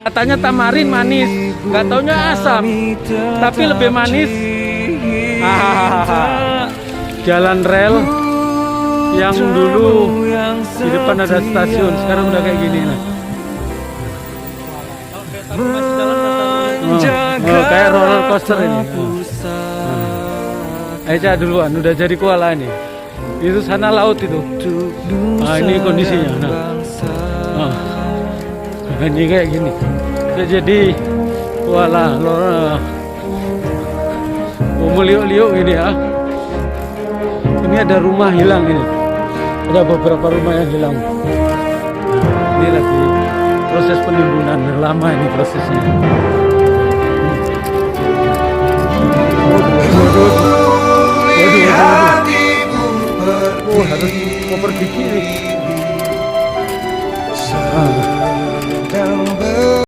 Katanya tamarin manis, nggak taunya asam, tapi lebih manis. Jalan rel yang dulu di depan ada stasiun, sekarang udah kayak gini nah. Kayak roller coaster ini. Aja duluan, udah jadi koala ini. Itu sana laut itu. Nah ini kondisinya. Ini kayak gini. Udah jadi koala, meliuk-liuk ini ya. Ini ada rumah hilang ini. Ada beberapa rumah yang hilang. Ini lagi proses penimbunan, lama ini prosesnya. Harus mau pergi kiri.